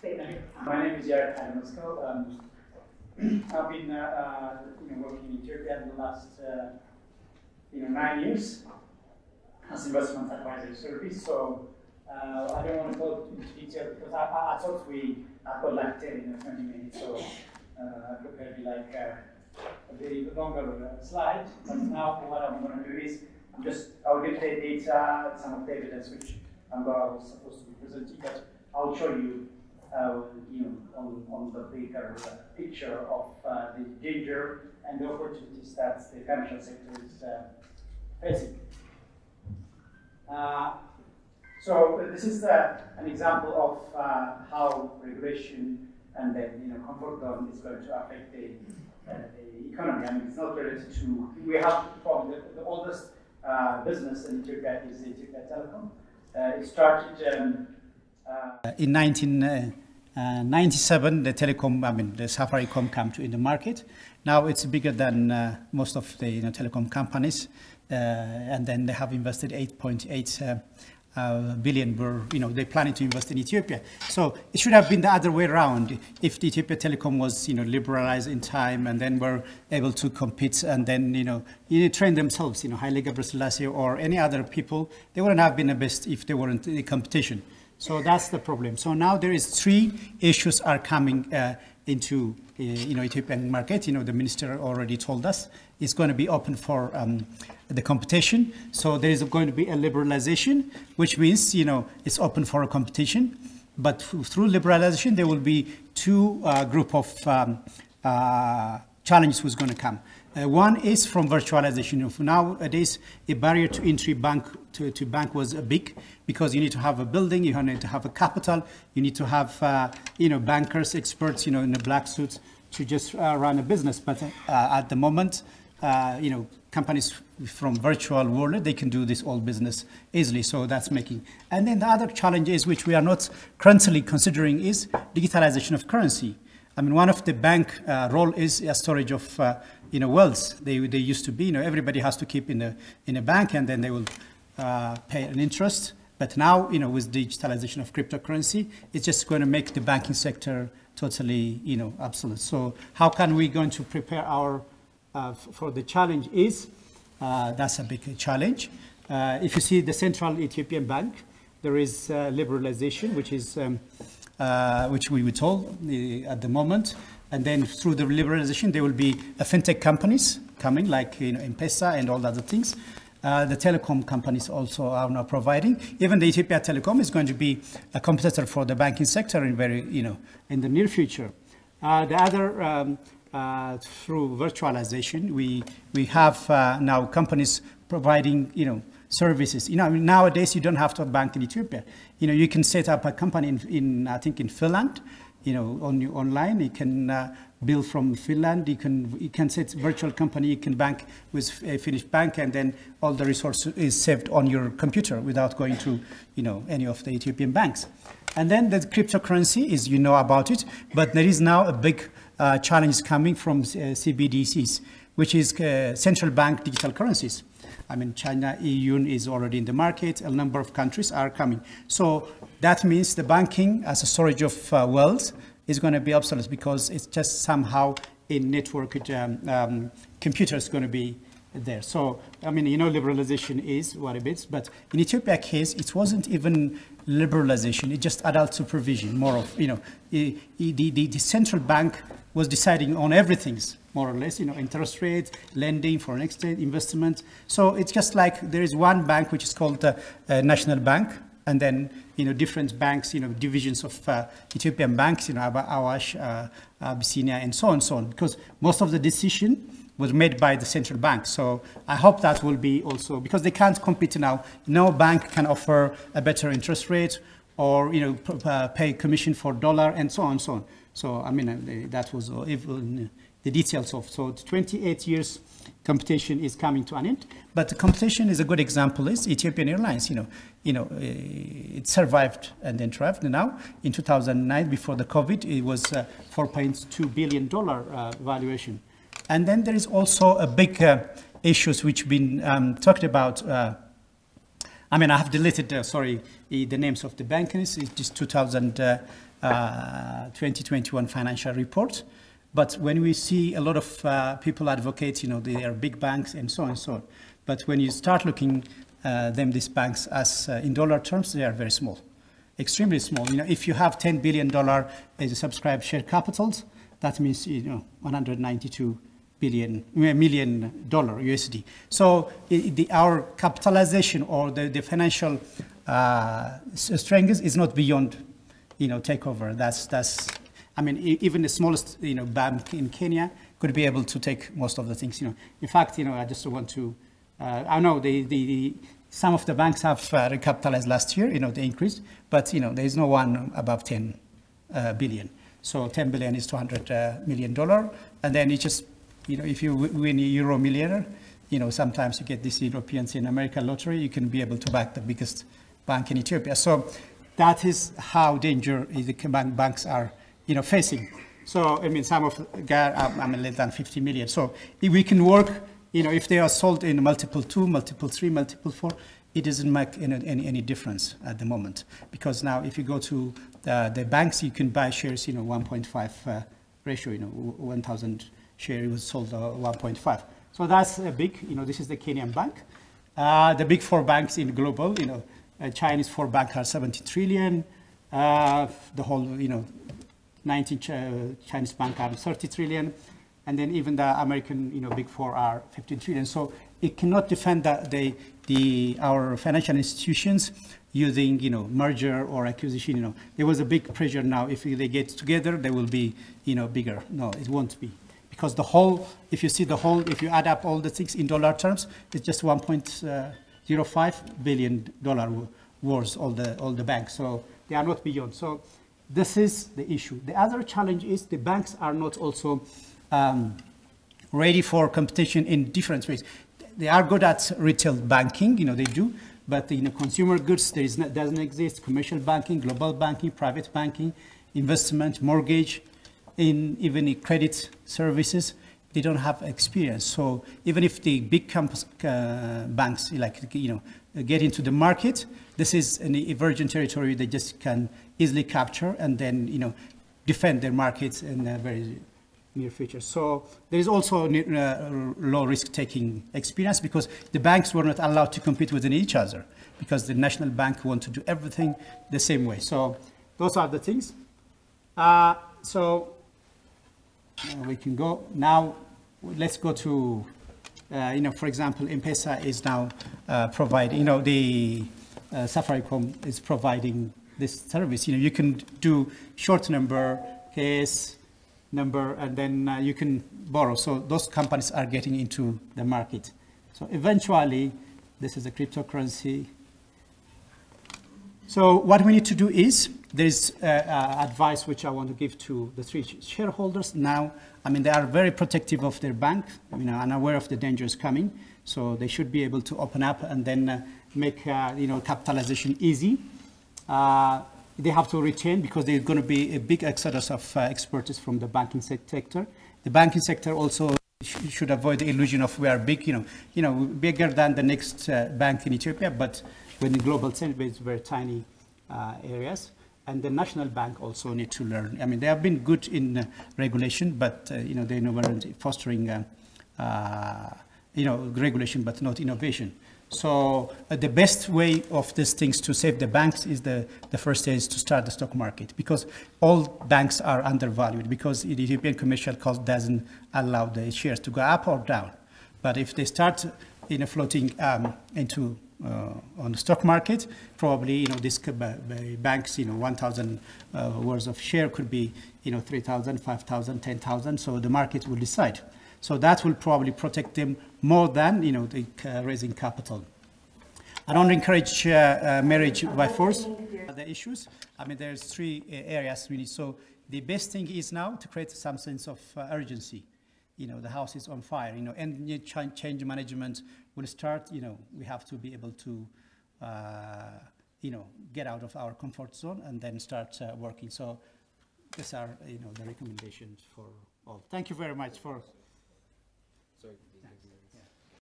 My name is Yared Hailemeskel. I've been working in Ethiopia in the last 9 years as investment advisory service. So I don't want to go into detail because I thought I've got like 10 or 20 minutes, so I prepared a very longer slide. But now what I'm going to do is I'll give the data, some of the evidence which I was supposed to be presenting, but I'll show you on the bigger picture of the danger and the opportunities that the financial sector is facing. So this is an example of how regulation and then comfort zone is going to affect the economy. I mean, it's not related to. We have from the oldest business in Ethiopia is the Ethiopia Telecom. It started. In 1997, the telecom, the Safaricom came in the market. Now it's bigger than most of the telecom companies, and then they have invested 8.8 billion. They're planning to invest in Ethiopia. So it should have been the other way around. If the Ethiopia Telecom was liberalized in time, and then were able to compete, and then train themselves, Hailemeskel or any other people, they wouldn't have been the best if they weren't in the competition. So that's the problem. So now there is 3 issues are coming into Ethiopian market. The minister already told us it's going to be open for the competition. So there is going to be a liberalization, which means it's open for a competition. But through liberalization, there will be 2 group of challenges who's going to come. One is from virtualization. Nowadays, a barrier to entry to bank was big, because you need to have a building, you need to have a capital, you need to have bankers, experts, in the black suits to just run a business. But at the moment, companies from virtual world, they can do this all business easily. So that's making. And then the other challenge is, which we are not currently considering, is digitalization of currency. I mean, one of the bank role is a storage of wealth. They used to be, everybody has to keep in a bank, and then they will pay an interest. But now, with digitalization of cryptocurrency, it's just going to make the banking sector totally, obsolete. So how can we going to prepare our for the challenge is, that's a big challenge. If you see the Central Ethiopian Bank, there is liberalization, which is which we were told at the moment. And then through the liberalization, there will be fintech companies coming, like M-Pesa and all the other things. The telecom companies also are now providing. Even the Ethiopia Telecom is going to be a competitor for the banking sector in in the near future. The other through virtualization, we have now companies providing services. Nowadays you don't have to have a bank in Ethiopia. You can set up a company I think in Finland. Online, you can bill from Finland. You can set virtual company. You can bank with a Finnish bank, and then all the resources is saved on your computer without going to any of the Ethiopian banks. And then the cryptocurrency is about it, but there is now a big challenge coming from CBDCs, which is central bank digital currencies. I mean, China, EU is already in the market. A number of countries are coming. So that means the banking as a storage of wealth is going to be obsolete, because it's just somehow in networked computers going to be there. So, I mean, liberalization is what it is. But in Ethiopia case, it wasn't even liberalization. It's just adult supervision, more of, the central bank was deciding on everything, more or less, interest rate, lending, foreign exchange, investment. So it's just like there is one bank which is called the National Bank, and then different banks, divisions of Ethiopian banks, Awash, Abyssinia, and so on, because most of the decision was made by the central bank. So I hope that will be also, because they can't compete now. No bank can offer a better interest rate, or pay commission for dollar, and so on, so on. So I mean, that was even the details of. So 28 years competition is coming to an end. But the competition is a good example is Ethiopian Airlines. It survived and then thrived. Now in 2009, before the COVID, it was $4.2 billion valuation. And then there is also a big issues which been talked about. I mean, I have deleted, the names of the bankers. It's just 2000. 2021 financial report. But when we see a lot of people advocate, they are big banks and so on and so on. But when you start looking these banks as in dollar terms, they are very small, extremely small. If you have $10 billion as a subscribed share capitals, that means 192 million dollar USD. So our capitalization or the financial strength is not beyond takeover. That's I mean, even the smallest bank in Kenya could be able to take most of the things. In fact, I just want to. I know some of the banks have recapitalized last year. They increased, but there is no one above 10 billion. So 10 billion is $200 million, and then it just if you win a Euro millionaire, sometimes you get this Europeans in American lottery. You can be able to back the biggest bank in Ethiopia. So that is how dangerous the banks are facing. So I mean, some of less than 50 million. So if we can work. If they are sold in multiple 2, multiple 3, multiple 4, it doesn't make any difference at the moment. Because now if you go to the banks, you can buy shares, 1.5 ratio, 1,000 share was sold 1.5. So that's a big, this is the Kenyan bank. The big 4 banks in global, Chinese 4 banks are 70 trillion. The whole, 19 Chinese banks are 30 trillion. And then even the American, big 4 are 15 trillion. So it cannot defend our financial institutions using, merger or acquisition. There was a big pressure now. If they get together, they will be, bigger. No, it won't be, because the whole, if you add up all the things in dollar terms, it's just 1.05 billion dollar worth all the banks. So they are not beyond. So this is the issue. The other challenge is the banks are not also ready for competition in different ways. They are good at retail banking, they do, but consumer goods doesn't exist. Commercial banking, global banking, private banking, investment, mortgage, even credit services, they don't have experience. So even if the big banks get into the market, this is an virgin territory they just can easily capture and then defend their markets in a very near future. So there is also low risk-taking experience, because the banks were not allowed to compete within each other, because the national bank want to do everything the same way. So those are the things. So we can go now. Let's go to for example, M-Pesa is now providing. The Safaricom is providing this service. You can do short number, case number, and then you can borrow. So those companies are getting into the market. So eventually, this is a cryptocurrency. So what we need to do is, there's advice which I want to give to the 3 shareholders now. They are very protective of their bank, and aware of the dangers coming. So they should be able to open up and then make capitalization easy. They have to retain, because there's going to be a big exodus of expertise from the banking sector. The banking sector also should avoid the illusion of we are big, bigger than the next bank in Ethiopia, but when the global center is very tiny areas. And the national bank also need to learn. They have been good in regulation, but they weren't fostering regulation, but not innovation. So the best way of these things to save the banks is the first is to start the stock market, because all banks are undervalued, because the Ethiopian commercial cost doesn't allow the shares to go up or down. But if they start floating into on the stock market, probably this banks 1,000 worth of share could be 3,000, 5,000, 10,000. So the market will decide. So that will probably protect them more than raising capital. I don't encourage marriage by force. The issues, there's 3 areas really. So the best thing is now to create some sense of urgency. The house is on fire. And change management will start. We have to be able to get out of our comfort zone and then start working. So these are the recommendations for all. Thank you very much for